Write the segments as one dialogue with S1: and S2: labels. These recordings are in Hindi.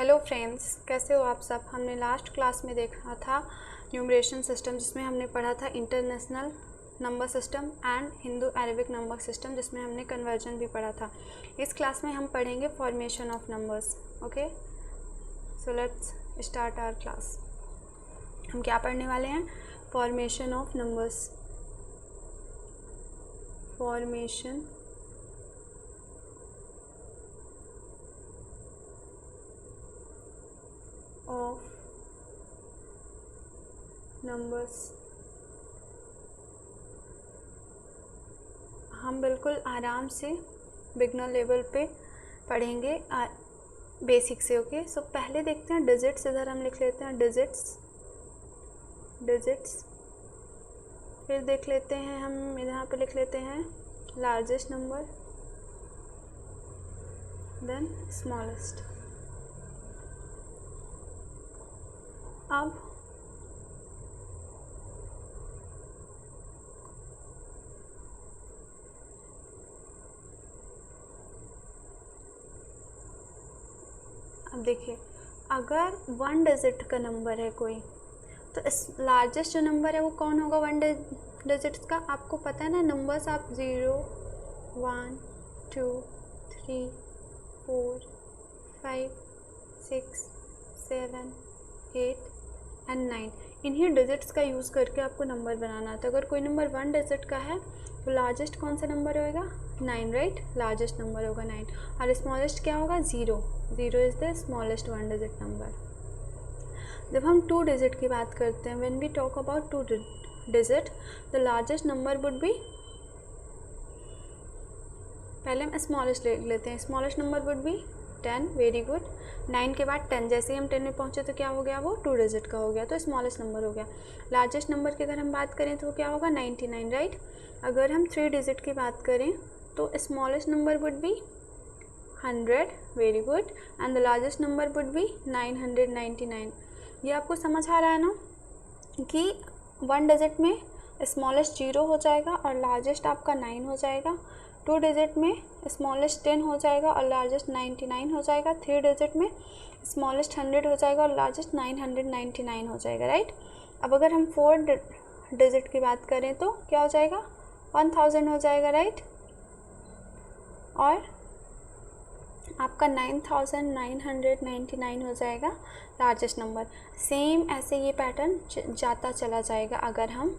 S1: हेलो फ्रेंड्स, कैसे हो आप सब। हमने लास्ट क्लास में देखा था न्यूमरेशन सिस्टम, जिसमें हमने पढ़ा था international number system and Hindu Arabic number system, जिसमें हमने कन्वर्जन भी पढ़ा था। इस क्लास में हम पढ़ेंगे formation of numbers. Okay, so let's start our class. हम क्या पढ़ने वाले हैं? Formation of numbers. Formation of numbers. हम बिल्कुल आराम से बिगनर लेवल पे पढ़ेंगे बेसिक से। ओके, सो पहले देखते हैं डिजिट्स। इधर हम लिख लेते हैं डिजिट्स। फिर देख लेते हैं, हम यहाँ पे लिख लेते हैं लार्जेस्ट नंबर, देन स्मॉलेस्ट। अब देखिए, अगर 1 डिजिट का नंबर है कोई, तो इस लार्जेस्ट जो नंबर है वो कौन होगा 1 डिजिट्स का? आपको पता है ना, नंबर्स आप 0, 1, 2, 3, 4, 5, 6, 7, 8 एंड 9, इन्हीं डिजिट्स का यूज़ करके आपको नंबर बनाना था। अगर कोई नंबर 1 डिजिट का है तो लार्जेस्ट कौन सा नंबर होएगा? 9, राइट। लार्जेस्ट नंबर होगा 9 और स्मॉलेस्ट क्या होगा? 0 is the smallest 1 digit number. जब हम 2 डिजिट की बात करते हैं, when we talk about 2 digit, the largest number would be, पहले हम स्मॉलेस्ट ले लेते हैं। Smallest number would be 10, very good. 9 के बाद 10, जैसे ही हम 10 में पहुंचे तो क्या हो गया? वो 2 डिजिट का हो गया, तो स्मॉलेस्ट नंबर हो गया। लार्जेस्ट नंबर की अगर हम बात करें तो वो क्या होगा? 99, राइट। अगर हम 3 डिजिट की बात करें तो smallest number would B 100, very good, and the largest number would B 999। ये आपको समझ आ रहा है ना कि 1 डिजिट में स्मॉलेस्ट 0 हो जाएगा और लार्जेस्ट आपका 9 हो जाएगा। 2 डिजिट में स्मॉलेस्ट 10 हो जाएगा और लार्जेस्ट 99 हो जाएगा। 3 डिजिट में स्मॉलेस्ट 100 हो जाएगा और लार्जेस्ट 999 हो जाएगा, राइट। अब अगर हम 4 डिजिट की बात करें तो क्या हो जाएगा? 1000 हो जाएगा, राइट। और आपका 9999 हो जाएगा लार्जेस्ट नंबर। सेम ऐसे ये पैटर्न जाता चला जाएगा अगर हम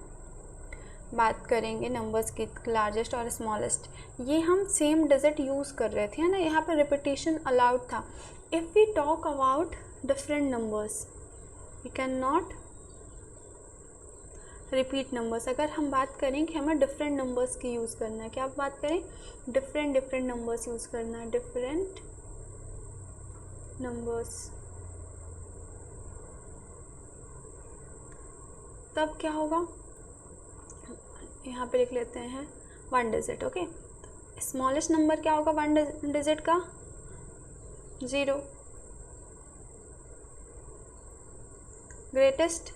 S1: बात करेंगे नंबर्स की, लार्जेस्ट और स्मॉलेस्ट। ये हम सेम डिजिट यूज़ कर रहे थे, है ना। यहाँ पर रिपीटिशन अलाउड था। If we talk about different numbers, we can not repeat numbers. अगर हम बात करें कि हमें डिफरेंट नंबर्स की यूज़ करना है, क्या बात करें? डिफरेंट नंबर्स यूज़ करना है, डिफरेंट नंबर्स, तब क्या होगा? यहाँ पे लिख लेते हैं 1 डिजिट। ओके, स्मॉलेस्ट नंबर क्या होगा 1 डिजिट का? 0। ग्रेटेस्ट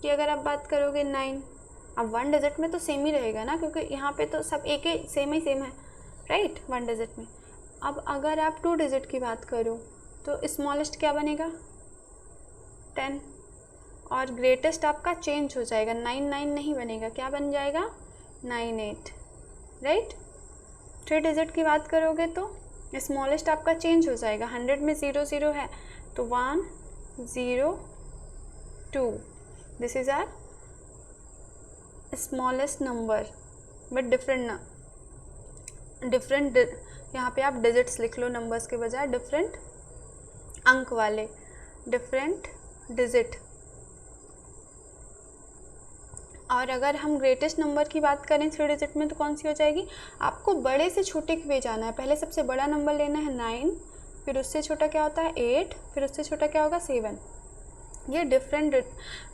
S1: की अगर आप बात करोगे 9। अब 1 डिजिट में तो सेम ही रहेगा ना, क्योंकि यहाँ पे तो सब एक ही सेम है, राइट, 1 डिजिट में। अब अगर आप 2 डिजिट की बात करो तो स्मॉलेस्ट क्या बनेगा? 10, और ग्रेटेस्ट आपका चेंज हो जाएगा, 99 नहीं बनेगा, क्या बन जाएगा? 98, राइट। 3 डिजिट की बात करोगे तो स्मॉलेस्ट आपका चेंज हो जाएगा। 100 में 0 है तो 102, this is our smallest number, but different यहाँ पे आप डिजिट्स लिख लो नंबर्स के बजाय, डिफरेंट अंक वाले, डिफरेंट डिजिट। और अगर हम ग्रेटेस्ट नंबर की बात करें 3 डिजिट में तो कौन सी हो जाएगी? आपको बड़े से छोटे के वे जाना है। पहले सबसे बड़ा नंबर लेना है 9, फिर उससे छोटा क्या होता है 8, फिर उससे छोटा क्या होगा 7। ये डिफरेंट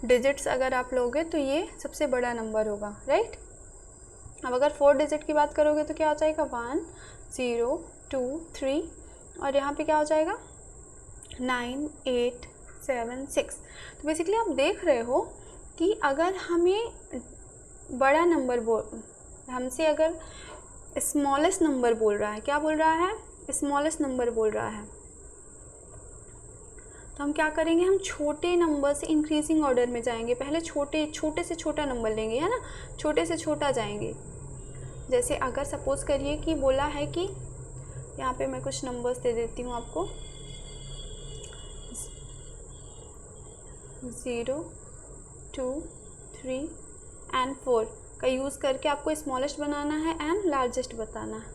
S1: डिजिट्स अगर आप लोगे तो ये सबसे बड़ा नंबर होगा, राइट। अब अगर 4 डिजिट की बात करोगे तो क्या हो जाएगा? 1 0 2 3, और यहाँ पे क्या हो जाएगा? 9 8 7 6। तो बेसिकली आप देख रहे हो कि अगर हमें बड़ा नंबर हमसे अगर स्मॉलेस्ट नंबर बोल रहा है, क्या बोल रहा है? स्मॉलेस्ट नंबर बोल रहा है, तो हम क्या करेंगे, हम छोटे नंबर से इंक्रीजिंग ऑर्डर में जाएंगे। पहले छोटे से छोटा नंबर लेंगे, है ना, छोटे से छोटा जाएंगे। जैसे अगर सपोज करिए कि बोला है कि यहाँ पे मैं कुछ नंबर्स दे देती हूँ आपको, 0, 2, 3 एंड 4 का यूज़ करके आपको स्मॉलेस्ट बनाना है एंड लार्जेस्ट बताना है,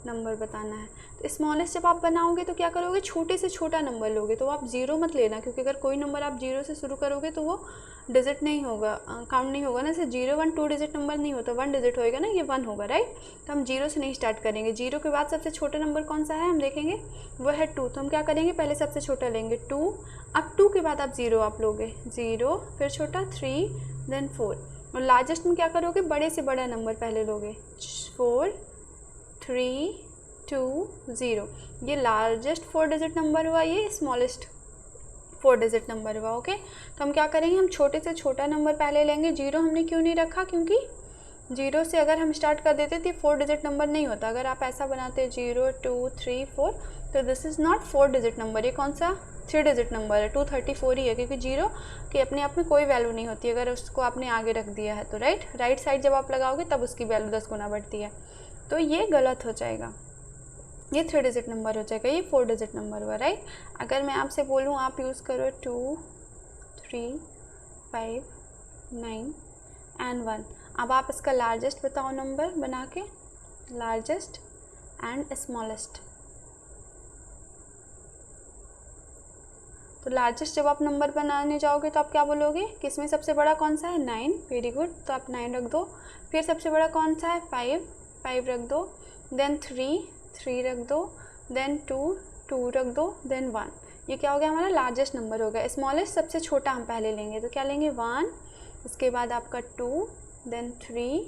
S1: नंबर बताना है। तो स्मॉलेस्ट जब आप बनाओगे तो क्या करोगे, छोटे से छोटा नंबर लोगे। तो आप 0 मत लेना, क्योंकि अगर कोई नंबर आप 0 से शुरू करोगे तो वो डिजिट नहीं होगा, काउंट नहीं होगा ना। जैसे 0, 1, 2 डिजिट नंबर नहीं होता, 1 डिजिट होएगा ना, ये 1 होगा, राइट। तो हम 0 से नहीं स्टार्ट करेंगे। 0 के बाद सबसे छोटा नंबर कौन सा है हम देखेंगे, वो है 2। तो हम क्या करेंगे, पहले सबसे छोटा लेंगे 2, अब 2 के बाद आप 0 आप लोगे, 0 फिर छोटा 3 देन 4। और लार्जेस्ट में क्या करोगे, बड़े से बड़ा नंबर पहले लोगे, 4, 3, 2, 0। ये लार्जेस्ट 4 डिजिट नंबर हुआ, ये स्मॉलेस्ट 4 डिजिट नंबर हुआ। ओके, तो हम क्या करेंगे, हम छोटे से छोटा नंबर पहले लेंगे। 0 हमने क्यों नहीं रखा, क्योंकि 0 से अगर हम स्टार्ट कर देते तो 4 डिजिट नंबर नहीं होता। अगर आप ऐसा बनाते 0, 2, 3, 4, तो this is not 4 digit number, ये कौन सा 3 डिजिट नंबर है, 234 ही है, क्योंकि 0 की अपने आप में कोई वैल्यू नहीं होती अगर उसको आपने आगे रख दिया है तो, राइट साइड जब आप लगाओगे तब उसकी वैल्यू 10 गुना बढ़ती है। तो ये गलत हो जाएगा, ये 3 डिजिट नंबर हो जाएगा, ये 4 डिजिट नंबर हुआ, राइट। अगर मैं आपसे बोलूँ आप यूज़ करो 2, 3, 5, 9 एंड 1। अब आप इसका लार्जेस्ट बताओ नंबर बना के, लार्जेस्ट एंड स्मॉलेस्ट। तो लार्जेस्ट जब आप नंबर बनाने जाओगे तो आप क्या बोलोगे कि इसमें सबसे बड़ा कौन सा है, 9, वेरी गुड, तो आप 9 रख दो। फिर सबसे बड़ा कौन सा है, 5 रख दो, देन 3 रख दो, देन 2 रख दो, देन 1। ये क्या हो गया, हमारा लार्जेस्ट नंबर हो गया। स्मॉलेस्ट सबसे छोटा हम पहले लेंगे, तो क्या लेंगे, 1, उसके बाद आपका 2, then 3,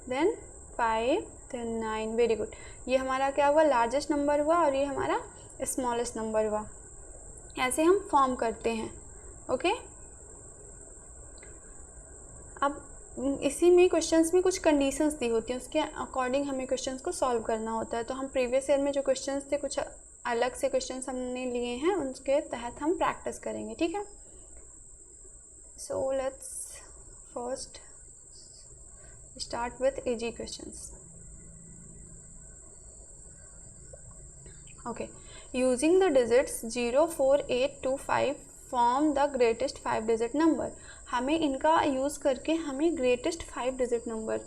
S1: then 5, then 9, very good. ये हमारा क्या हुआ, लार्जेस्ट नंबर हुआ और ये हमारा स्मॉलेस्ट नंबर हुआ। ऐसे हम फॉर्म करते हैं। ओके, अब इसी में क्वेश्चंस में कुछ कंडीशंस दी होती हैं, उसके अकॉर्डिंग हमें क्वेश्चंस को सॉल्व करना होता है। तो हम प्रीवियस ईयर में जो क्वेश्चंस थे, कुछ अलग से क्वेश्चंस हमने लिए हैं, उनके तहत हम प्रैक्टिस करेंगे, ठीक है। So let's first start with easy questions. Okay, using the digits 0, 4, 8, 2, 5 form the greatest 5 digit number. हमें इनका यूज़ करके हमें ग्रेटेस्ट 5 डिजिट नंबर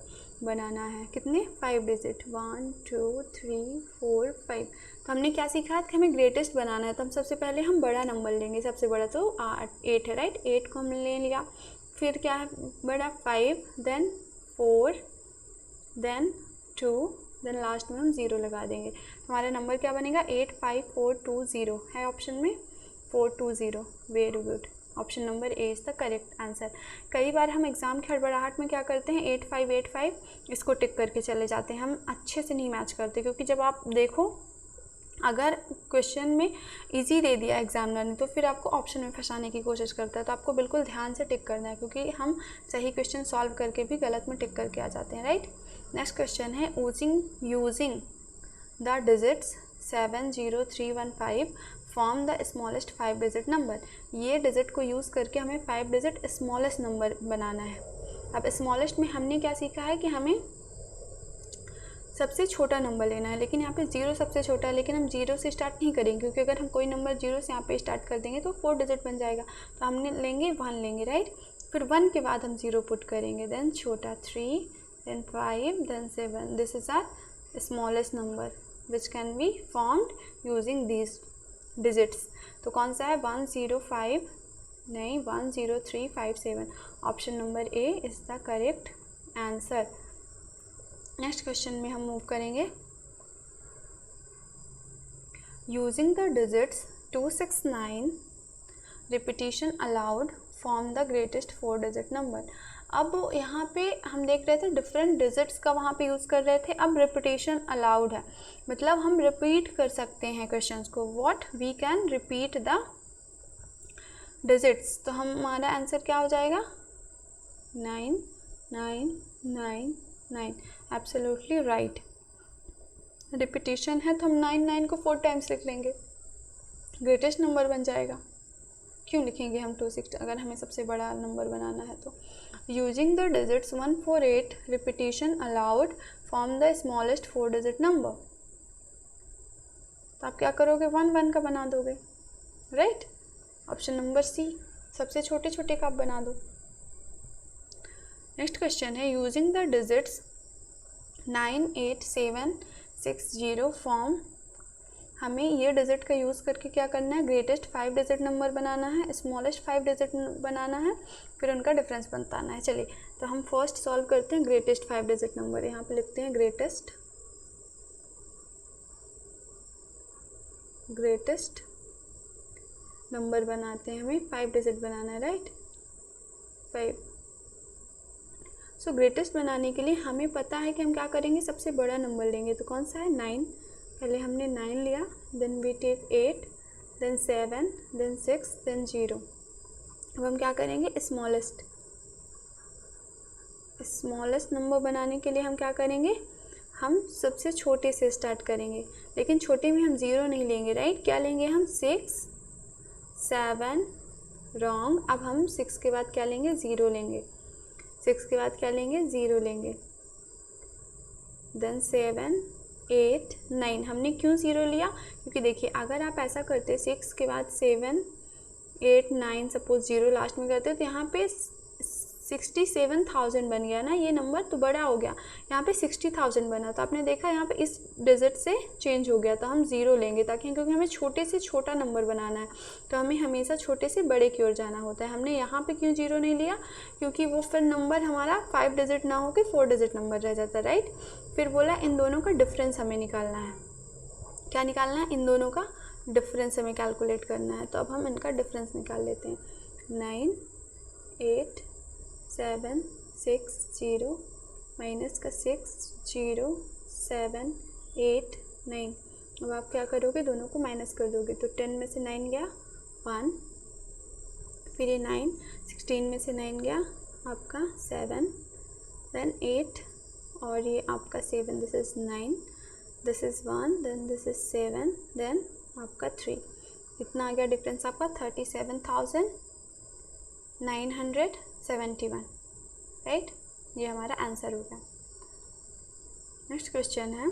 S1: बनाना है। कितने, 5 डिजिट, 1, 2, 3, 4, 5। तो हमने क्या सीखा है कि हमें ग्रेटेस्ट बनाना है, तो हम सबसे पहले हम बड़ा नंबर लेंगे। सबसे बड़ा तो 8 है, राइट, 8 को हम ले लिया। फिर क्या है बड़ा, 5, देन 4, देन 2, देन लास्ट में हम 0 लगा देंगे। हमारा नंबर क्या बनेगा, 85420 है ऑप्शन में, 420, very good. Option number A is the correct answer. कई बार हम एग्ज़ाम की हड़बड़ाहट में क्या करते हैं, 8585 इसको टिक करके चले जाते हैं, हम अच्छे से नहीं मैच करते। क्योंकि जब आप देखो, अगर क्वेश्चन में इजी दे दिया एग्जामिनर ने तो फिर आपको ऑप्शन में फंसाने की कोशिश करता है। तो आपको बिल्कुल ध्यान से टिक करना है, क्योंकि हम सही क्वेश्चन सॉल्व करके भी गलत में टिक करके आ जाते हैं, राइट। नेक्स्ट क्वेश्चन है, using the digits 7, 0, 3, 1, 5 form the smallest 5 digit number. ये डिजिट को यूज़ करके हमें 5 डिजिट स्मॉलेस्ट नंबर बनाना है। अब स्मॉलेस्ट में हमने क्या सीखा है कि हमें सबसे छोटा नंबर लेना है, लेकिन यहाँ पे 0 सबसे छोटा है, लेकिन हम 0 से स्टार्ट नहीं करेंगे, क्योंकि अगर हम कोई नंबर 0 से यहाँ पे स्टार्ट कर देंगे तो 4 डिजिट बन जाएगा। तो हमने लेंगे 1 लेंगे, राइट। फिर 1 के बाद हम 0 पुट करेंगे, देन छोटा 3, then 5, then 7। This is our smallest number which can be formed using these digits. तो कौन सा है, 105 नहीं, 10357। Option number A is the correct answer. Next question में हम मूव करेंगे, using the digits 269 repetition allowed form the greatest 4 digit number. अब यहाँ पे हम देख रहे थे डिफरेंट डिजिट्स का वहाँ पे यूज़ कर रहे थे, अब रिपीटिशन अलाउड है, मतलब हम रिपीट कर सकते हैं क्वेश्चंस को। What, we can repeat the digits. तो हमारा आंसर क्या हो जाएगा, 9, 9, 9, 9। Absolutely right. रिपीटिशन है तो हम 9 को 4 टाइम्स लिख लेंगे, ग्रेटेस्ट नंबर बन जाएगा। क्यों लिखेंगे हम 260 अगर हमें सबसे बड़ा नंबर बनाना है तो। Using the digits 148 repetition allowed form the smallest 4 digit number. तो आप क्या करोगे, 1 का बना दोगे, राइट। ऑप्शन नंबर सी, सबसे छोटे छोटे का आप बना दो। नेक्स्ट क्वेश्चन है यूजिंग द डिजिट्स 98760 फॉर्म। हमें ये डिजिट का यूज़ करके क्या करना है, ग्रेटेस्ट 5 डिजिट नंबर बनाना है, स्मॉलेस्ट 5 डिजिट बनाना है, फिर उनका डिफरेंस बताना है। चलिए तो हम फर्स्ट सॉल्व करते हैं ग्रेटेस्ट 5 डिजिट नंबर। यहाँ पे लिखते हैं ग्रेटेस्ट नंबर बनाते हैं, हमें 5 डिजिट बनाना है, राइट, 5। सो ग्रेटेस्ट बनाने के लिए हमें पता है कि हम क्या करेंगे, सबसे बड़ा नंबर लेंगे। तो कौन सा है, 9। पहले हमने 9 लिया, then we take 8, then 7, then 6, then 0। अब हम क्या करेंगे, स्मॉलेस्ट नंबर बनाने के लिए हम क्या करेंगे, हम सबसे छोटे से स्टार्ट करेंगे, लेकिन छोटे में हम 0 नहीं लेंगे, राइट। क्या लेंगे हम, 6, 7, रॉन्ग। अब हम 6 के बाद क्या लेंगे, 0 लेंगे। 6 के बाद क्या लेंगे, 0 लेंगे। देन 7, 8, 9। हमने क्यों 0 लिया, क्योंकि देखिए अगर आप ऐसा करते 6 के बाद 7, 8, 9 सपोज 0 लास्ट में करते तो यहाँ पे 67,000 बन गया ना ये नंबर, तो बड़ा हो गया। यहाँ पे 60,000 बना, तो आपने देखा यहाँ पे इस डिजिट से चेंज हो गया, तो हम 0 लेंगे ताकि, क्योंकि हमें छोटे से छोटा नंबर बनाना है, तो हमें हमेशा छोटे से बड़े की ओर जाना होता है। हमने यहाँ पे क्यों 0 नहीं लिया, क्योंकि वो फिर नंबर हमारा 5 डिजिट ना हो के 4 डिजिट नंबर रह जाता है, राइट। फिर बोला इन दोनों का डिफरेंस हमें निकालना है। क्या निकालना है, इन दोनों का डिफरेंस हमें कैलकुलेट करना है। तो अब हम इनका डिफरेंस निकाल लेते हैं। 9, 8, 7, 6, 0 माइनस का 6, 0, 7, 8, 9। अब आप क्या करोगे, दोनों को माइनस कर दोगे, तो 10 में से 9 गया 1, फिर ये 9, 16 में से 9 गया आपका 7, देन 8 और ये आपका 7, this is 9, this is 1, then this is 7, then आपका 3। इतना आ गया डिफरेंस आपका 37,971, राइट। ये हमारा आंसर हो गया। नेक्स्ट क्वेश्चन है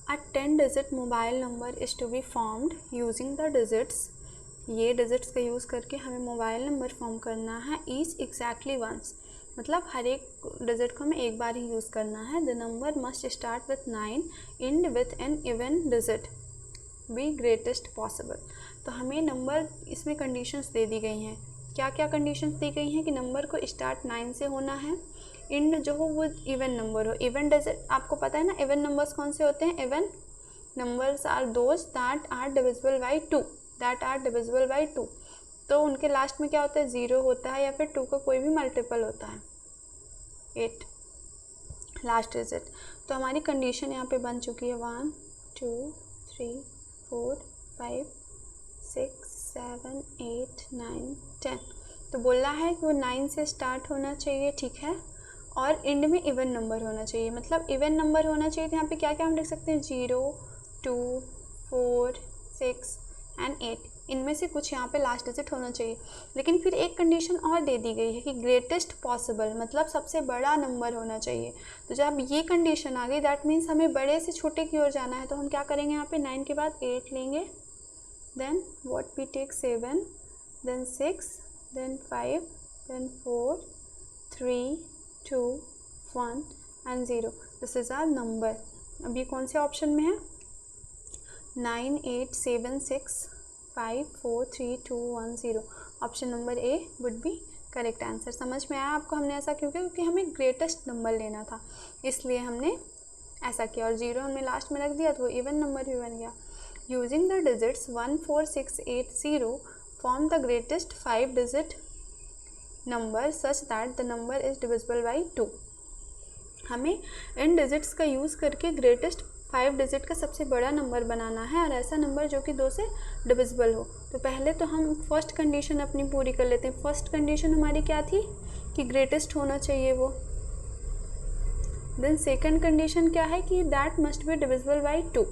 S1: a 10 digit mobile number is to be formed using the digits. ये डिजिट्स का यूज़ करके हमें मोबाइल नंबर फॉर्म करना है, ईच एग्जैक्टली वंस, मतलब हर एक डिजिट को हमें एक बार ही यूज़ करना है। The number must start with 9, and with an even digit, be greatest possible. तो हमें नंबर इसमें कंडीशंस दे दी गई हैं। क्या क्या कंडीशंस दी गई हैं कि नंबर को स्टार्ट 9 से होना है, एंड जो हो वो इवन नंबर हो। इवन डिजिट आपको पता है ना, इवन नंबर्स कौन से होते हैं, even numbers are those that are divisible by 2, तो उनके लास्ट में क्या होता है, 0 होता है या फिर 2 का कोई भी मल्टीपल होता है, 8 लास्ट डिजिट। तो हमारी कंडीशन यहाँ पे बन चुकी है 1, 2, 3, 4, 5, 6, 7, 8, 9, 10। तो बोल रहा है कि वो 9 से स्टार्ट होना चाहिए, ठीक है, और एंड में इवन नंबर होना चाहिए। मतलब इवन नंबर होना चाहिए, तो यहाँ पे क्या क्या हम लिख सकते हैं, 0, 2, 4, 6 एंड 8। इनमें से कुछ यहाँ पे लास्ट डिजिट होना चाहिए। लेकिन फिर एक कंडीशन और दे दी गई है कि ग्रेटेस्ट पॉसिबल, मतलब सबसे बड़ा नंबर होना चाहिए। तो जब ये कंडीशन आ गई, दैट मीन्स हमें बड़े से छोटे की ओर जाना है। तो हम क्या करेंगे, यहाँ पे 9 के बाद 8 लेंगे, then what we take 7, then 6, then 5, then 4, 3, 2, 1 and 0। This is our number. अब ये कौन से ऑप्शन में है, 9, 8, 7, 6, 5, 4, 3, 2, 1, 0। Option number A would be correct answer. समझ में आया आपको हमने ऐसा क्यों किया, क्योंकि हमें ग्रेटेस्ट नंबर लेना था, इसलिए हमने ऐसा किया। और 0 हमने लास्ट में रख दिया तो वो इवन नंबर भी बन गया। Using the digits 1, 4, 6, 8, 0 form the greatest 5 digit number such that the number is divisible by 2। हमें इन डिजिट्स का यूज़ करके ग्रेटेस्ट 5 डिजिट का सबसे बड़ा नंबर बनाना है, और ऐसा नंबर जो कि 2 से डिविजिबल हो। तो पहले तो हम फर्स्ट कंडीशन अपनी पूरी कर लेते हैं। फर्स्ट कंडीशन हमारी क्या थी कि ग्रेटेस्ट होना चाहिए वो, देन सेकंड कंडीशन क्या है कि that must be divisible by 2।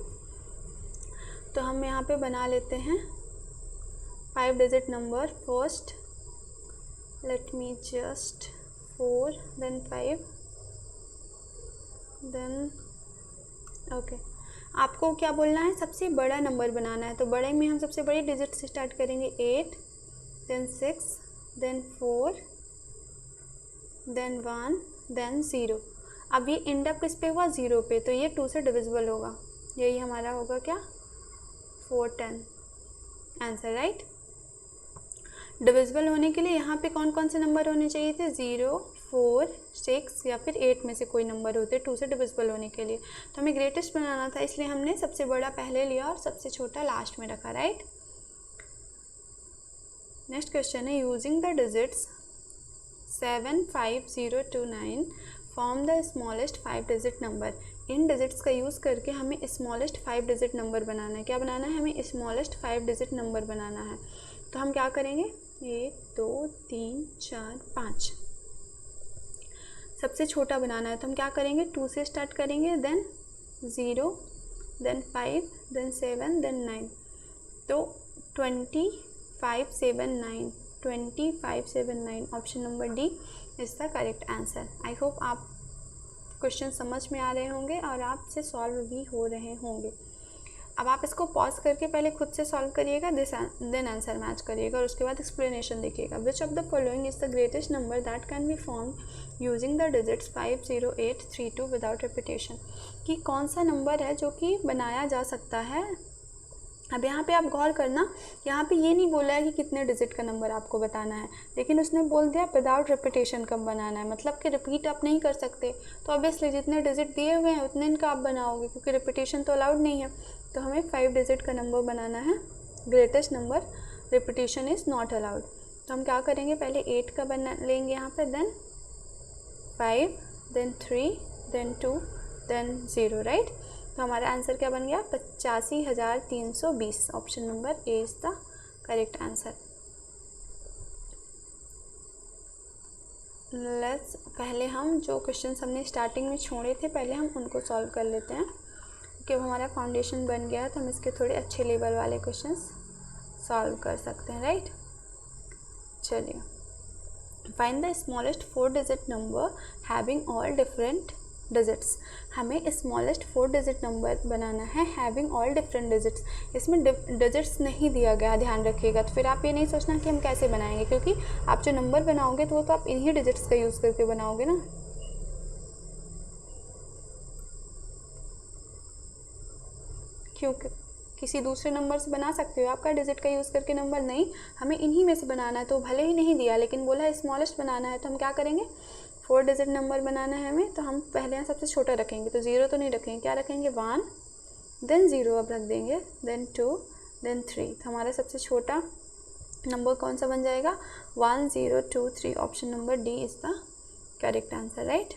S1: तो हम यहाँ पे बना लेते हैं 5 digit number. First let me just 4 then 5 then okay. आपको क्या बोलना है, सबसे बड़ा नंबर बनाना है। तो बड़े में हम सबसे बड़ी डिजिट से स्टार्ट करेंगे 8 देन 6 देन 4 देन 1 देन 0। अब ये एंड अप किस पे हुआ, 0 पे, तो ये 2 से डिविजिबल होगा। यही हमारा होगा क्या, 410 आंसर, राइट। डिविजिबल होने के लिए यहाँ पे कौन कौन से नंबर होने चाहिए थे, 0 4 6 या फिर 8 में से कोई नंबर होते 2 से डिविजिबल होने के लिए। तो हमें ग्रेटेस्ट बनाना था, इसलिए हमने सबसे बड़ा पहले लिया और सबसे छोटा लास्ट में रखा, राइट। नेक्स्ट क्वेश्चन है, using the digits 7 5 0 2 9 form the smallest 5 digit number. In digits का यूज़ करके हमें स्मॉलेस्ट 5 डिजिट नंबर बनाना है। क्या बनाना है, हमें स्मॉलेस्ट 5 डिजिट नंबर बनाना है। तो हम क्या करेंगे, 1 2 3 4 5, सबसे छोटा बनाना है। तो हम क्या करेंगे, 2 से स्टार्ट करेंगे, देन 0 देन 5 देन 7 देन 9। तो 25 7 9 25 7 9 option number D is the correct answer. I hope आप क्वेश्चन समझ में आ रहे होंगे और आपसे सॉल्व भी हो रहे होंगे। अब आप इसको पॉज करके पहले खुद से सॉल्व करिएगा, देन आंसर मैच करिएगा और उसके बाद एक्सप्लेनेशन देखिएगा। Which of the following is the greatest number that can be formed using the digits 5 0 8 3 2 without repetition. कि कौन सा नंबर है जो कि बनाया जा सकता है। अब यहाँ पे आप गौर करना, यहाँ पे ये नहीं बोला है कि कितने डिजिट का नंबर आपको बताना है, लेकिन उसने बोल दिया विदाउट रिपीटेशन कब बनाना है, मतलब कि रिपीट आप नहीं कर सकते। तो ऑब्वियसली जितने डिजिट दिए हुए हैं उतने इनका आप बनाओगे, क्योंकि रिपीटेशन तो अलाउड नहीं है। तो हमें 5 डिजिट का नंबर बनाना है, greatest number, repetition is not allowed. तो हम क्या करेंगे, पहले 8 का बना लेंगे यहाँ पर, then 5 then 3 then 2 then 0, right. तो हमारा आंसर क्या बन गया, 85,320। Option number A is the correct answer. Let's पहले हम जो क्वेश्चंस हमने स्टार्टिंग में छोड़े थे पहले हम उनको सॉल्व कर लेते हैं, क्योंकि हमारा फाउंडेशन बन गया तो हम इसके थोड़े अच्छे लेवल वाले क्वेश्चंस सॉल्व कर सकते हैं, राइट। चलिए, find the smallest 4 digit number having all different digits. हमें स्मॉलेस्ट 4 डिजिट नंबर बनाना है हैविंग ऑल डिफरेंट डिजिट्स। इसमें डिजिट्स नहीं दिया गया, ध्यान रखिएगा। तो फिर आप ये नहीं सोचना कि हम कैसे बनाएंगे, क्योंकि आप जो नंबर बनाओगे तो वो तो आप इन्हीं डिजिट्स का यूज़ करके बनाओगे ना। क्योंकि किसी दूसरे नंबर से बना सकते हो, आपका डिजिट का यूज़ करके नंबर नहीं, हमें इन्हीं में से बनाना है। तो भले ही नहीं दिया लेकिन बोला स्मॉलेस्ट बनाना है, तो हम क्या करेंगे, 4 डिजिट नंबर बनाना है हमें। तो हम पहले यहाँ सबसे छोटा रखेंगे, तो 0 तो नहीं रखेंगे, क्या रखेंगे, 1 देन 0 अब रख देंगे, देन 2 देन 3। तो हमारा सबसे छोटा नंबर कौन सा बन जाएगा, 1 0 2 3। Option number D is the correct answer, right.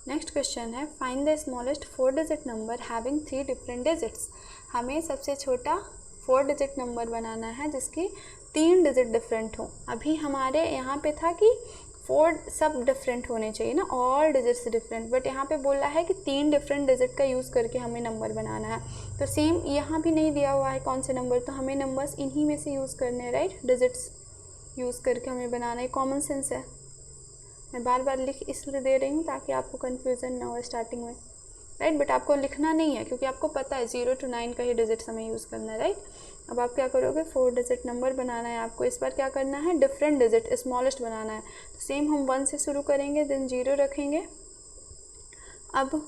S1: Next question है, find the smallest 4 digit number having 3 different digits. हमें सबसे छोटा 4 डिजिट नंबर बनाना है जिसकी 3 डिजिट डिफरेंट हो। अभी हमारे यहाँ पे था कि 4 सब डिफरेंट होने चाहिए ना, ऑल डिजिट्स डिफरेंट, बट यहाँ पे बोला है कि 3 डिफरेंट डिजिट का यूज़ करके हमें नंबर बनाना है। तो सेम यहाँ भी नहीं दिया हुआ है कौन से नंबर, तो हमें नंबर्स इन्हीं में से यूज़ करने हैं, राइट। डिजिट्स यूज़ करके हमें बनाना है, कॉमन सेंस है। मैं बार बार लिख इसलिए दे रही हूँ ताकि आपको कन्फ्यूज़न ना हो स्टार्टिंग में, राइट। बट आपको लिखना नहीं है, क्योंकि आपको पता है 0 to 9 का ही डिजिट्स हमें यूज़ करना है, राइट। अब आप क्या करोगे, 4 डिजिट नंबर बनाना है आपको। इस बार क्या करना है, डिफरेंट डिजिट स्मॉलेस्ट बनाना है। तो सेम हम 1 से शुरू करेंगे, देन 0 रखेंगे। अब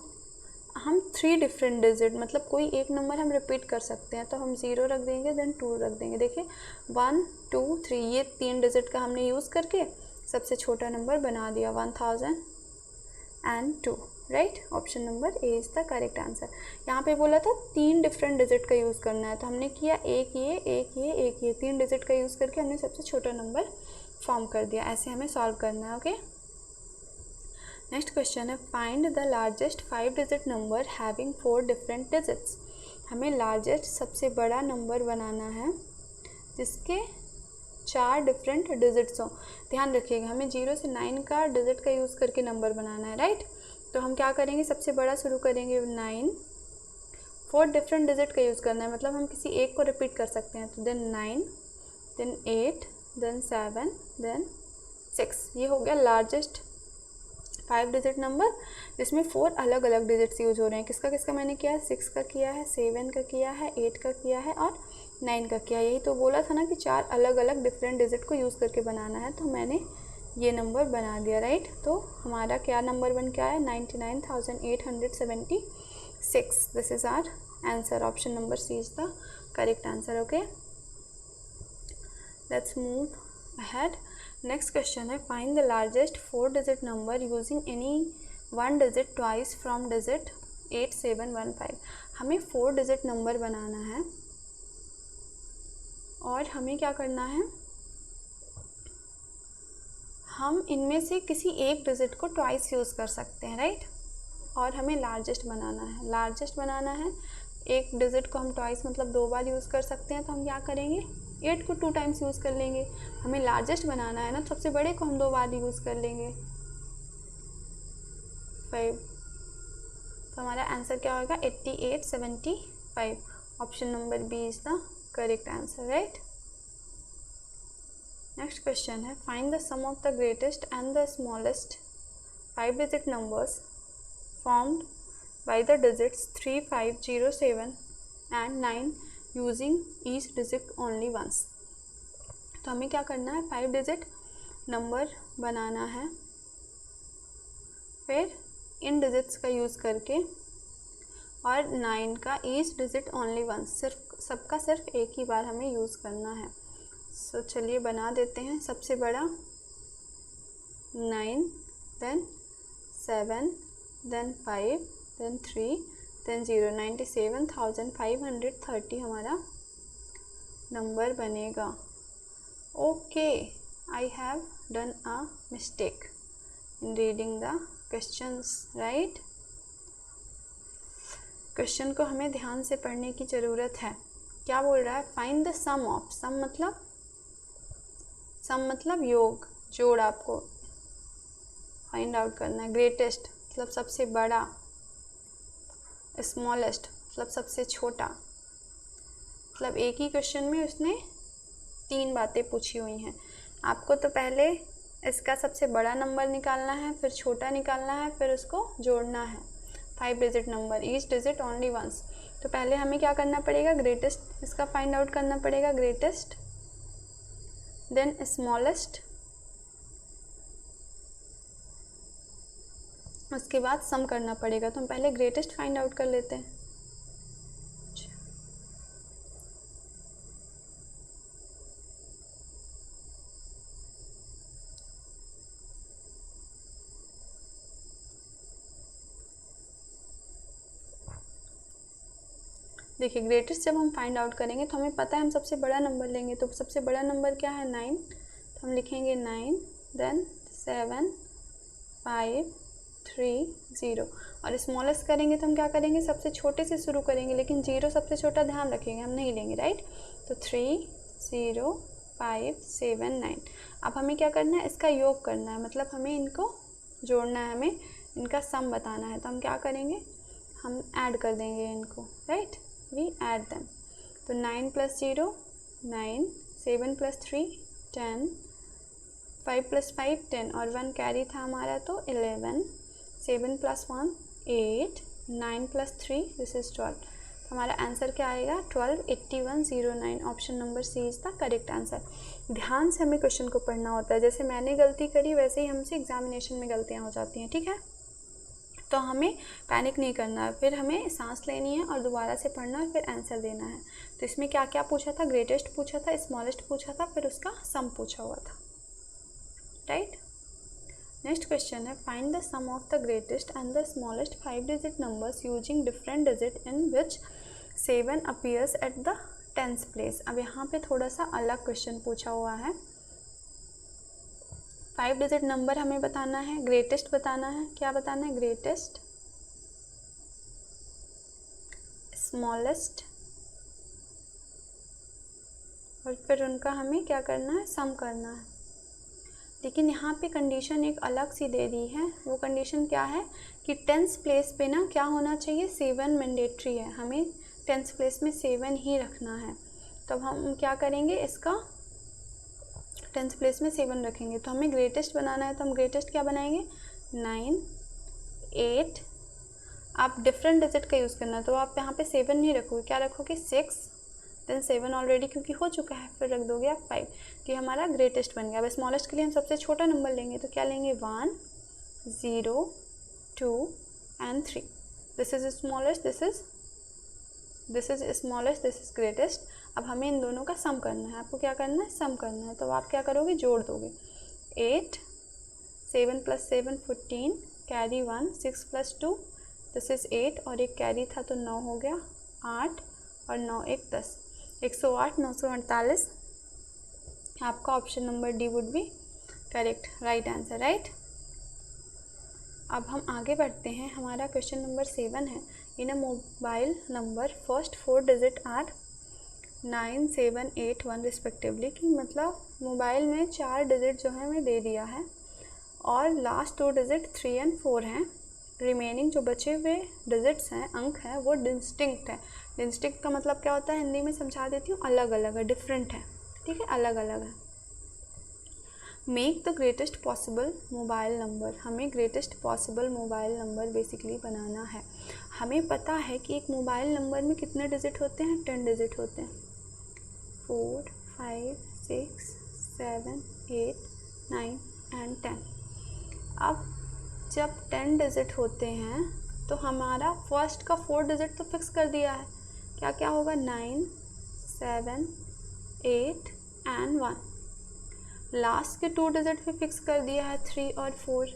S1: हम 3 डिफरेंट डिजिट, मतलब कोई एक नंबर हम रिपीट कर सकते हैं, तो हम 0 रख देंगे, देन 2 रख देंगे। देखिए 1 2 3, ये 3 डिजिट का हमने यूज़ करके सबसे छोटा नंबर बना दिया, 1002, right. Option number A is the correct answer. यहाँ पे बोला था 3 डिफरेंट डिजिट का यूज़ करना है, तो हमने किया एक ये 3 डिजिट का यूज़ करके हमने सबसे छोटा नंबर फॉर्म कर दिया। ऐसे हमें सॉल्व करना है, ओके। नेक्स्ट क्वेश्चन है, find the largest 5 digit number having 4 different digits. हमें लार्जेस्ट सबसे बड़ा नंबर बनाना है जिसके 4 डिफरेंट डिजिट्स हों। ध्यान रखिएगा, हमें 0 से 9 का डिजिट का यूज़ करके नंबर बनाना है, राइट। तो हम क्या करेंगे, सबसे बड़ा शुरू करेंगे 9, 4 डिफरेंट डिजिट का यूज़ करना है, मतलब हम किसी एक को रिपीट कर सकते हैं। तो देन 9, देन 8, देन 7, देन 6। ये हो गया लार्जेस्ट 5 डिजिट नंबर जिसमें 4 अलग अलग डिजिट्स यूज हो रहे हैं। किसका किसका मैंने किया है, 6 का किया है, 7 का किया है, 8 का किया है और 9 का किया है। यही तो बोला था ना कि 4 अलग अलग डिफरेंट डिजिट को यूज़ करके बनाना है, तो मैंने ये नंबर बना दिया, राइट। तो हमारा क्या नंबर बन के आया, 99,876। This is our answer. Option number C is the correct answer. Okay, let's move ahead. Next question है, find the largest 4 digit number using any one digit twice from digit 8715. हमें 4 digit नंबर बनाना है और हमें क्या करना है, हम इनमें से किसी एक डिजिट को ट्वाइस यूज़ कर सकते हैं, राइट। और हमें लार्जेस्ट बनाना है, लार्जेस्ट बनाना है। एक डिजिट को हम ट्वाइस मतलब 2 बार यूज़ कर सकते हैं, तो हम क्या करेंगे, 8 को 2 टाइम्स यूज़ कर लेंगे। हमें लार्जेस्ट बनाना है ना, तो सबसे बड़े को हम 2 बार यूज़ कर लेंगे, 5। तो हमारा आंसर क्या होगा, 8875। Option number B is the correct answer, right. Next question है, find the sum of the greatest and the smallest 5 digit numbers formed by the digits 3, 5, 0, 7 and 9 using each digit only once. तो हमें क्या करना है, 5 डिजिट नंबर बनाना है, फिर इन डिजिट्स का यूज़ करके और 9 का ईच डिजिट ओनली वंस, सिर्फ सबका सिर्फ एक ही बार हमें यूज़ करना है। सो चलिए बना देते हैं। सबसे बड़ा 9, देन 7, देन 5, देन 3, देन 0। 97,530 हमारा नंबर बनेगा। Okay, I have done a mistake in reading the questions, right. Question को हमें ध्यान से पढ़ने की ज़रूरत है। क्या बोल रहा है, फाइंड द सम ऑफ, सम मतलब योग, जोड़ आपको फाइंड आउट करना है। ग्रेटेस्ट मतलब सबसे बड़ा, स्मॉलेस्ट मतलब सबसे छोटा। मतलब एक ही क्वेश्चन में उसने 3 बातें पूछी हुई हैं। आपको तो पहले इसका सबसे बड़ा नंबर निकालना है, फिर छोटा निकालना है, फिर उसको जोड़ना है। 5 digit number, each digit only once. तो पहले हमें क्या करना पड़ेगा, ग्रेटेस्ट इसका फाइंड आउट करना पड़ेगा, ग्रेटेस्ट, देन स्मॉलेस्ट, उसके बाद सम करना पड़ेगा। तो हम पहले ग्रेटेस्ट फाइंड आउट कर लेते हैं। देखिए, ग्रेटेस्ट जब हम फाइंड आउट करेंगे तो हमें पता है हम सबसे बड़ा नंबर लेंगे। तो सबसे बड़ा नंबर क्या है, 9। तो हम लिखेंगे 9, देन 7, 5, 3, 0। और स्मॉलेस्ट करेंगे तो हम क्या करेंगे, सबसे छोटे से शुरू करेंगे, लेकिन 0 सबसे छोटा ध्यान रखेंगे, हम नहीं लेंगे, राइट। तो 3, 0, 5, 7, 9। अब हमें क्या करना है, इसका योग करना है, मतलब हमें इनको जोड़ना है, हमें इनका सम बताना है। तो हम क्या करेंगे, हम ऐड कर देंगे इनको, राइट, वी ऐड देम। तो 9 + 0 9, 7 + 3 10, 5 + 5 10 और 1 कैरी था हमारा तो 11, 7 + 1 8, 9 + 3 दिस इज़ 12। तो हमारा आंसर क्या आएगा, 128109। Option number C is the correct answer. ध्यान से हमें क्वेश्चन को पढ़ना होता है, जैसे मैंने गलती करी वैसे ही हमसे एग्जामिनेशन में गलतियाँ हो जाती हैं, ठीक है। तो हमें पैनिक नहीं करना है, फिर हमें सांस लेनी है और दोबारा से पढ़ना है, फिर आंसर देना है। तो इसमें क्या क्या पूछा था, ग्रेटेस्ट पूछा था, स्मॉलेस्ट पूछा था, फिर उसका सम पूछा हुआ था, राइट। नेक्स्ट क्वेश्चन है, find the sum of the greatest and the smallest 5 digit numbers using different digit in which 7 appears at the 10th place. अब यहाँ पे थोड़ा सा अलग क्वेश्चन पूछा हुआ है। 5 डिजिट नंबर हमें बताना है, ग्रेटेस्ट बताना है। क्या बताना है, ग्रेटेस्ट, स्मॉलेस्ट, और फिर उनका हमें क्या करना है, सम करना है। लेकिन यहाँ पे कंडीशन एक अलग सी दे दी है। वो कंडीशन क्या है कि 10th प्लेस पे ना क्या होना चाहिए, 7 मैंडेटरी है, हमें 10th प्लेस में 7 ही रखना है। तब हम क्या करेंगे, इसका 10th प्लेस में 7 रखेंगे। तो हमें ग्रेटेस्ट बनाना है, तो हम ग्रेटेस्ट क्या बनाएंगे, 9, 8। आप डिफरेंट डिजिट का यूज़ करना है, तो आप यहाँ पे 7 नहीं रखोगे, क्या रखोगे, 6, देन 7 ऑलरेडी क्योंकि हो चुका है, फिर रख दोगे आप 5। तो ये हमारा ग्रेटेस्ट बन गया। अब स्मॉलेस्ट के लिए हम सबसे छोटा नंबर लेंगे, तो क्या लेंगे, 1, 0, 2 and 3। This is smallest, this is smallest, this is greatest. अब हमें इन दोनों का सम करना है। आपको क्या करना है, सम करना है। तो आप क्या करोगे, जोड़ दोगे। 8, 7 + 7 14, कैरी 1, 6 + 2 दिस इज़ 8, और एक कैरी था तो 9 हो गया, 8 और 9 1 10, 108, 948। आपका option number D would be correct, right answer, right. अब हम आगे बढ़ते हैं। हमारा क्वेश्चन नंबर 7 है, in a mobile number first 4 digit are 9, 7, 8, 1 respectively, कि मतलब मोबाइल में 4 डिजिट जो है हमें दे दिया है और लास्ट 2 डिजिट 3 और 4 हैं। रिमेनिंग जो बचे हुए डिजिट्स हैं, अंक हैं, वो डिस्टिंक्ट है। डिस्टिंक्ट का मतलब क्या होता है, हिंदी में समझा देती हूँ, अलग अलग है, डिफरेंट है, ठीक है, अलग अलग है। Make the greatest possible mobile number, हमें greatest possible mobile number basically बनाना है। हमें पता है कि एक मोबाइल नंबर में कितने डिजिट होते हैं, 10 डिजिट होते हैं, 4, 5, 6, 7, 8, 9 एंड 10। अब जब 10 डिजिट होते हैं तो हमारा फर्स्ट का 4 डिजिट तो फिक्स कर दिया है, क्या क्या होगा, 9, 7, 8 एंड 1। लास्ट के 2 डिजिट भी फिक्स कर दिया है, 3 और 4।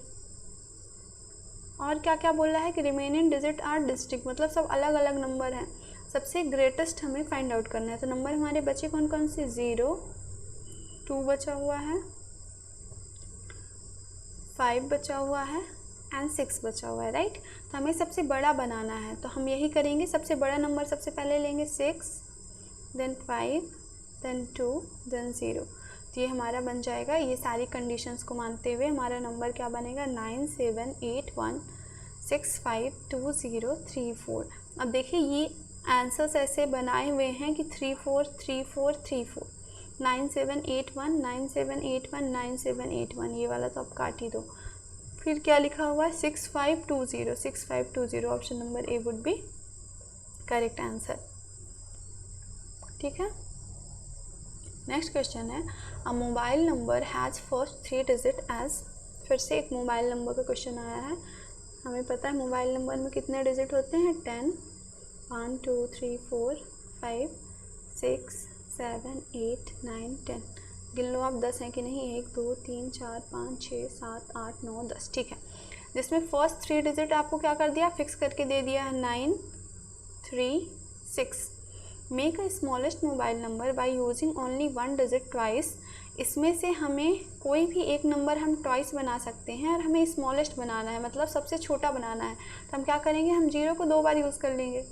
S1: और क्या क्या बोल रहा है कि रिमेनिंग डिजिट आर डिस्टिंक्ट, मतलब सब अलग अलग नंबर हैं। सबसे ग्रेटेस्ट हमें फाइंड आउट करना है। तो नंबर हमारे बचे कौन कौन से, 0, 2 बचा हुआ है, 5 बचा हुआ है एंड 6 बचा हुआ है, राइट। तो हमें सबसे बड़ा बनाना है, तो हम यही करेंगे। सबसे बड़ा नंबर सबसे पहले लेंगे 6, देन 5, देन 2, देन 0। तो ये हमारा बन जाएगा। ये सारी कंडीशंस को मानते हुए हमारा नंबर क्या बनेगा, 9, 7, 8, 1, 6, 5, 2, 0, 3, 4। अब देखिए ये आंसर्स ऐसे बनाए हुए हैं कि 3, 4, 3, 4, 3, 4, 9, 7, 8, 1, 9, 7, 8, 1, 9, 7, 8, 1। ये वाला तो आप काट ही दो। फिर क्या लिखा हुआ है, 6, 5, 2, 0, 6, 5, 2, 0। Option number A would be correct answer, ठीक है। नेक्स्ट क्वेश्चन है, a mobile number has first 3 digit as, फिर से एक मोबाइल नंबर का क्वेश्चन आया है। हमें पता है मोबाइल नंबर में कितने डिजिट होते हैं, 10, 1, 2, 3, 4, 5, 6, 7, 8, 9, 10। गिन लो आप 10 हैं कि नहीं, 1, 2, 3, 4, 5, 6, 7, 8, 9, 10, ठीक है। जिसमें फर्स्ट 3 डिजिट आपको क्या कर दिया, फिक्स करके दे दिया है, 9, 3, 6। Make a smallest mobile number by using only 1 digit twice. इसमें से हमें कोई भी एक नंबर हम ट्वाइस बना सकते हैं और हमें स्मॉलेस्ट बनाना है, मतलब सबसे छोटा बनाना है। तो हम क्या करेंगे, हम 0 को 2 बार यूज़ कर लेंगे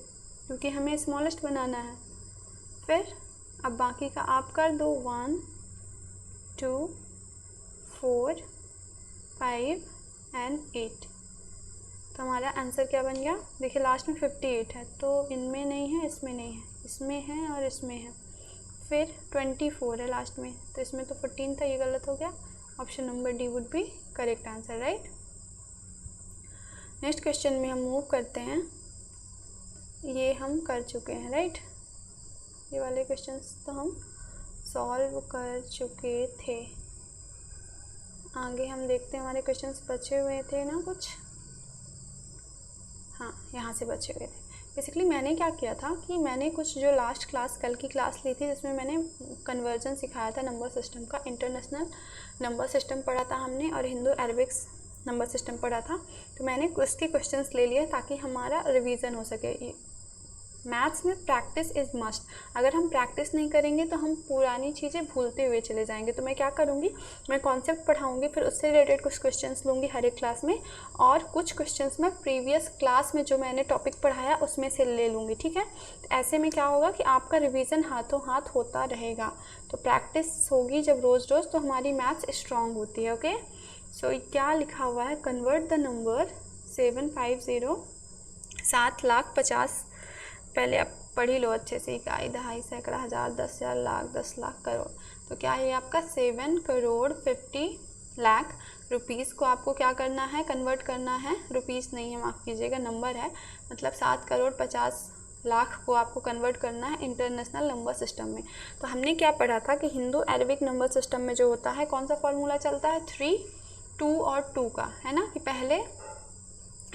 S1: क्योंकि हमें स्मॉलेस्ट बनाना है। फिर अब बाकी का आप कर दो, 1, 2, 4, 5 एंड 8। तो हमारा आंसर क्या बन गया, देखिए लास्ट में 58 है, तो इनमें नहीं है, इसमें नहीं है, इसमें है और इसमें है। फिर 24 है लास्ट में, तो इसमें तो 14 था, ये गलत हो गया। Option number D would be correct answer, right. Next question में हम मूव करते हैं। ये हम कर चुके हैं, राइट। ये वाले क्वेश्चंस तो हम सॉल्व कर चुके थे। आगे हम देखते हैं, हमारे क्वेश्चंस बचे हुए थे ना कुछ, हाँ यहाँ से बचे हुए थे। बेसिकली मैंने क्या किया था कि मैंने कुछ जो लास्ट क्लास कल की क्लास ली थी जिसमें मैंने कन्वर्जन सिखाया था नंबर सिस्टम का, इंटरनेशनल नंबर सिस्टम पढ़ा था हमने और हिंदू अरबिक्स नंबर सिस्टम पढ़ा था। तो मैंने उसके क्वेश्चंस ले लिए ताकि हमारा रिवीजन हो सके। मैथ्स में प्रैक्टिस इज़ मस्ट। अगर हम प्रैक्टिस नहीं करेंगे तो हम पुरानी चीज़ें भूलते हुए चले जाएंगे। तो मैं क्या करूँगी, मैं कॉन्सेप्ट पढ़ाऊँगी, फिर उससे रिलेटेड कुछ क्वेश्चंस लूँगी हर एक क्लास में, और कुछ क्वेश्चंस मैं प्रीवियस क्लास में जो मैंने टॉपिक पढ़ाया उसमें से ले लूँगी, ठीक है। तो ऐसे में क्या होगा कि आपका रिविज़न हाथों हाथ होता रहेगा। तो प्रैक्टिस होगी जब रोज़ रोज़, तो हमारी मैथ्स स्ट्रॉन्ग होती है। ओके, सो क्या लिखा हुआ है, कन्वर्ट द नंबर 750 7,50,000। पहले आप पढ़ ही लो अच्छे से, इकाई, दहाई, सैकड़ा, हज़ार, 10,000, लाख, 10 लाख, करोड़। तो क्या है आपका 7,50,00,000 रुपीज़ को आपको क्या करना है, कन्वर्ट करना है। रुपीज़ नहीं है, माफ़ कीजिएगा, नंबर है, मतलब 7,50,00,000 को आपको कन्वर्ट करना है इंटरनेशनल नंबर सिस्टम में। तो हमने क्या पढ़ा था कि हिंदू अरबिक नंबर सिस्टम में जो होता है, कौन सा फॉर्मूला चलता है, 3, 2 और 2 का, है ना, कि पहले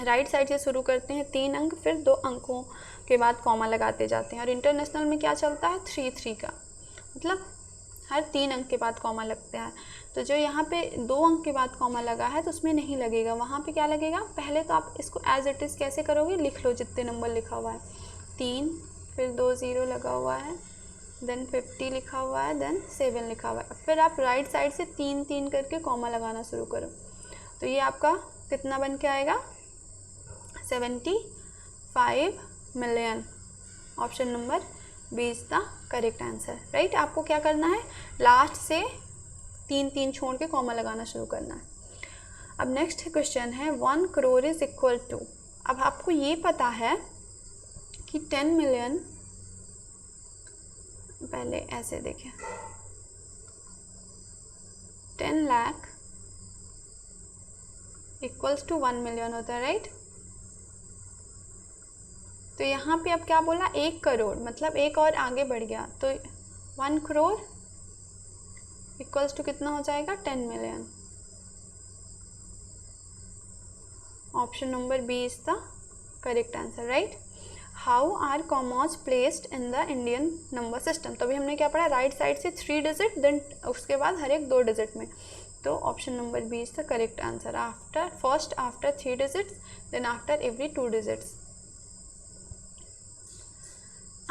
S1: राइट साइड से शुरू करते हैं 3 अंक, फिर 2 अंकों के बाद कॉमा लगाते जाते हैं। और इंटरनेशनल में क्या चलता है, 3, 3 का, मतलब हर 3 अंक के बाद कॉमा लगता है। तो जो यहाँ पे 2 अंक के बाद कॉमा लगा है तो उसमें नहीं लगेगा, वहाँ पे क्या लगेगा। पहले तो आप इसको एज इट इज़ कैसे करोगे, लिख लो जितने नंबर लिखा हुआ है, 3, फिर 2 0 लगा हुआ है, देन 50 लिखा हुआ है, देन 7 लिखा हुआ है। फिर आप राइट साइड से 3 3 करके कॉमा लगाना शुरू करो। तो ये आपका कितना बन के आएगा, 75 million. Option number B is the correct answer, right. आपको क्या करना है, लास्ट से 3 3 छोड़ के कॉमा लगाना शुरू करना है। अब नेक्स्ट क्वेश्चन है 1 करोड़ इज इक्वल टू। अब आपको ये पता है कि 10 मिलियन, पहले ऐसे देखें, 10 लाख इक्वल्स टू 1 मिलियन होता है, राइट। तो यहाँ पे अब क्या बोला, 1 करोड़, मतलब एक और आगे बढ़ गया, तो 1 करोड़ इक्वल्स टू कितना हो जाएगा, 10 million. Option number B is the correct answer, right. How are commas placed in the Indian number system. तो अभी हमने क्या पढ़ा, राइट साइड से 3 डिजिट, देन उसके बाद हर एक 2 डिजिट में। तो option number B is the correct answer, first after 3 digits, then after every 2 digits.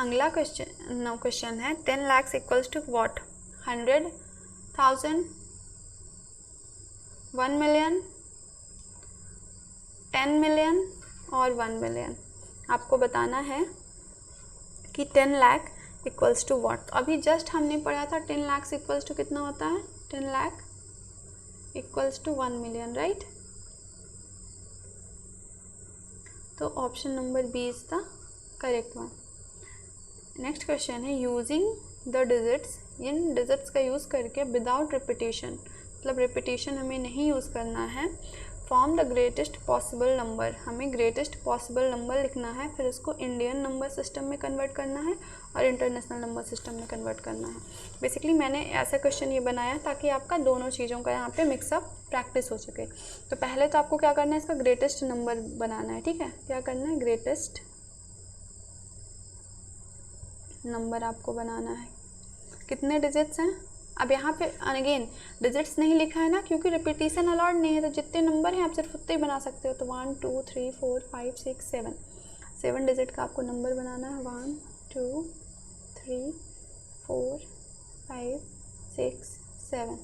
S1: अगला क्वेश्चन है 10 lakh equals to what, 100,000, 1 million, 10 million और 1 मिलियन। आपको बताना है कि 10 लाख इक्वल्स टू व्हाट। अभी जस्ट हमने पढ़ा था 10 लाख इक्वल्स टू कितना होता है, 10 lakh equals to 1 million, right. तो option number B is the correct one. Next question है यूजिंग द डिजिट्स, इन डिजिट्स का यूज़ करके विदाउट रिपीटेशन, मतलब रिपीटेशन हमें नहीं यूज़ करना है, form the greatest possible number. हमें ग्रेटेस्ट पॉसिबल नंबर लिखना है, फिर उसको इंडियन नंबर सिस्टम में कन्वर्ट करना है और इंटरनेशनल नंबर सिस्टम में कन्वर्ट करना है। बेसिकली मैंने ऐसा क्वेश्चन ये बनाया ताकि आपका दोनों चीज़ों का यहाँ पे मिक्सअप प्रैक्टिस हो सके। तो पहले तो आपको क्या करना है, इसका ग्रेटेस्ट नंबर बनाना है, ठीक है। क्या करना है, ग्रेटेस्ट नंबर आपको बनाना है। कितने डिजिट्स हैं, अब यहाँ पे अगेन डिजिट्स नहीं लिखा है ना, क्योंकि रिपीटेशन अलाउड नहीं है, तो जितने नंबर हैं आप सिर्फ उतने ही बना सकते हो। तो 1 2 3 4 5 6 7 डिजिट का आपको नंबर बनाना है, 1 2 3 4 5 6 7,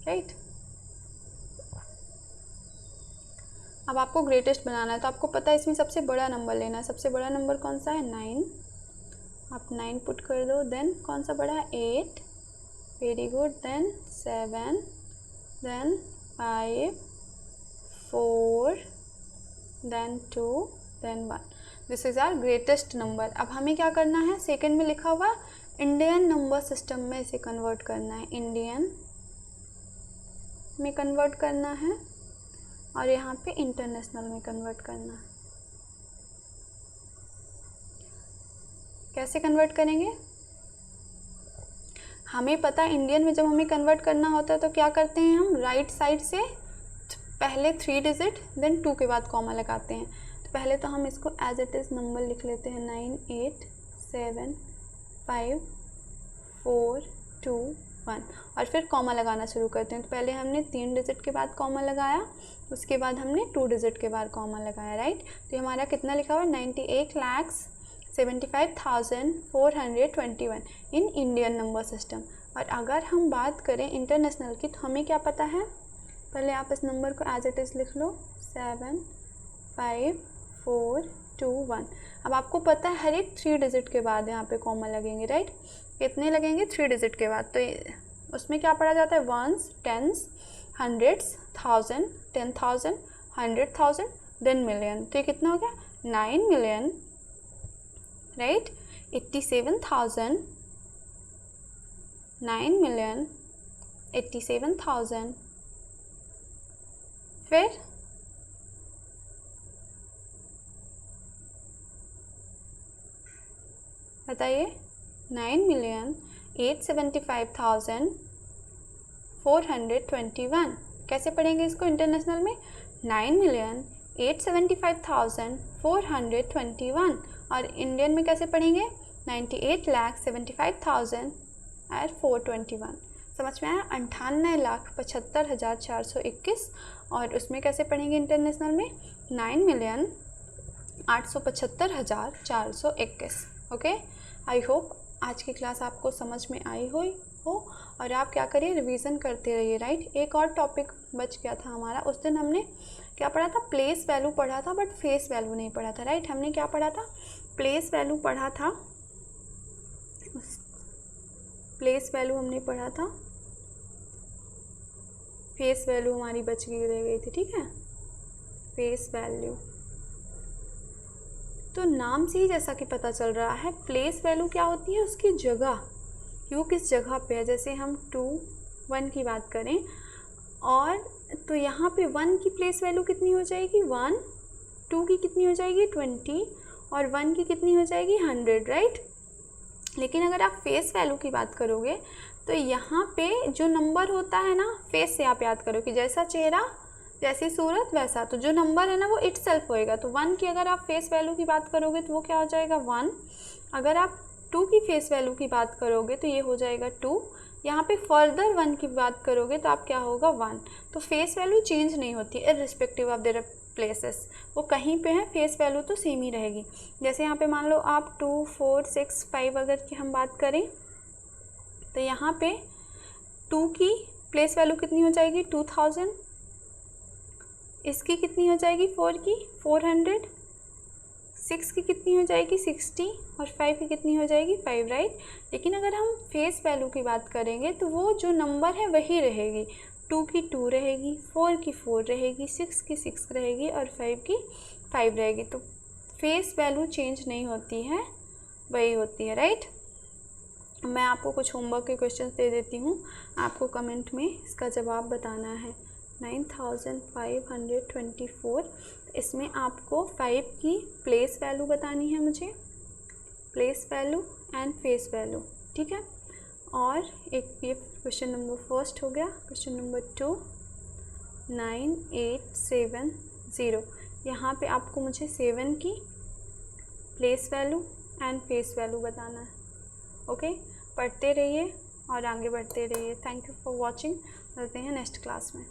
S1: राइट। अब आपको ग्रेटेस्ट बनाना है, तो आपको पता है इसमें सबसे बड़ा नंबर लेना है। सबसे बड़ा नंबर कौन सा है, 9, आप 9 पुट कर दो। देन कौन सा बड़ा है, 8, very good. Then 7, then 5 4, then 2, then 1। This is our greatest number. अब हमें क्या करना है, सेकंड में लिखा हुआ इंडियन नंबर सिस्टम में इसे कन्वर्ट करना है, इंडियन में कन्वर्ट करना है, और यहाँ पे इंटरनेशनल में कन्वर्ट करना है। कैसे कन्वर्ट करेंगे, हमें पता है इंडियन में जब हमें कन्वर्ट करना होता है तो क्या करते हैं, हम राइट साइड से पहले 3 डिजिट देन 2 के बाद कॉमा लगाते हैं। तो पहले तो हम इसको एज इट इज़ नंबर लिख लेते हैं, 9 8 7 5 4 2 1, और फिर कॉमा लगाना शुरू करते हैं। तो पहले हमने 3 डिजिट के बाद कॉमा लगाया, उसके बाद हमने 2 डिजिट के बाद कॉमा लगाया, राइट। तो हमारा कितना लिखा हुआ है, 98,75,421 इन इंडियन नंबर सिस्टम। और अगर हम बात करें इंटरनेशनल की, तो हमें क्या पता है, पहले आप इस नंबर को एज इट इज़ लिख लो, 7 5 4 2 1। अब आपको पता है हर एक 3 डिजिट के बाद यहाँ पे कॉमा लगेंगे, राइट। कितने लगेंगे, 3 डिजिट के बाद। तो उसमें क्या पढ़ा जाता है, 1s 10s 100s 1000 10,000 100,000 then million, तो ये कितना हो गया 9 मिलियन, राइट, 87,000, 9 मिलियन 87,000, फिर बताइए 9,875,421, कैसे पढ़ेंगे इसको इंटरनेशनल में 9,875,421, और इंडियन में कैसे पढ़ेंगे 98,75,421। समझ में आया, 98,75,421, और उसमें कैसे पढ़ेंगे इंटरनेशनल में 9,875,421। ओके, आई होप आज की क्लास आपको समझ में आई हो, और आप क्या करिए रिवीजन करते रहिए, राइट। एक और टॉपिक बच गया था हमारा, उस दिन हमने क्या पढ़ा था, प्लेस वैल्यू पढ़ा था, बट फेस वैल्यू नहीं पढ़ा था, राइट। हमने क्या पढ़ा था, प्लेस वैल्यू पढ़ा था, प्लेस वैल्यू हमने पढ़ा था, फेस वैल्यू हमारी बच गई रह गई थी, ठीक है, फेस वैल्यू। तो नाम से ही जैसा कि पता चल रहा है, प्लेस वैल्यू क्या होती है, उसकी जगह, क्यों किस जगह पे है। जैसे हम 2, 1 की बात करें, और तो यहाँ पे 1 की प्लेस वैल्यू कितनी हो जाएगी 1, 2 की कितनी हो जाएगी 20, और 1 की कितनी हो जाएगी 100, राइट। लेकिन अगर आप फेस वैल्यू की बात करोगे तो यहाँ पे जो नंबर होता है ना, फेस से आप याद करो कि जैसा चेहरा जैसी सूरत वैसा, तो जो नंबर है ना वो इट सेल्फ होएगा। तो 1 की अगर आप फेस वैल्यू की बात करोगे तो वो क्या हो जाएगा 1। अगर आप 2 की फेस वैल्यू की बात करोगे तो ये हो जाएगा 2। यहाँ पे फर्दर 1 की बात करोगे तो आप क्या होगा 1। तो फेस वैल्यू चेंज नहीं होती इर्रिस्पेक्टिव ऑफ देयर प्लेसेस, वो कहीं पे है फेस वैल्यू तो सेम ही रहेगी। जैसे यहाँ पे मान लो आप 2, 4, 6, 5 अगर की हम बात करें तो यहाँ पे 2 की प्लेस वैल्यू कितनी हो जाएगी 2000, इसकी कितनी हो जाएगी 4 की 400, 6 की कितनी हो जाएगी 60, और 5 की कितनी हो जाएगी 5, राइट। लेकिन अगर हम फेस वैल्यू की बात करेंगे तो वो जो नंबर है वही रहेगी, 2 की 2 रहेगी, 4 की 4 रहेगी, 6 की 6 रहेगी, और 5 की 5 रहेगी। तो फेस वैल्यू चेंज नहीं होती है, वही होती है, राइट। मैं आपको कुछ होमवर्क के क्वेश्चंस दे देती हूँ, आपको कमेंट में इसका जवाब बताना है। 9524, इसमें आपको 5 की प्लेस वैल्यू बतानी है मुझे, place value and face value, ठीक है। और एक ये क्वेश्चन नंबर फर्स्ट हो गया। क्वेश्चन नंबर 2, 9870, यहाँ पे आपको मुझे 7 की place value and face value बताना है। ओके, पढ़ते रहिए और आगे बढ़ते रहिए। थैंक यू फॉर वॉचिंग, मिलते हैं नेक्स्ट क्लास में।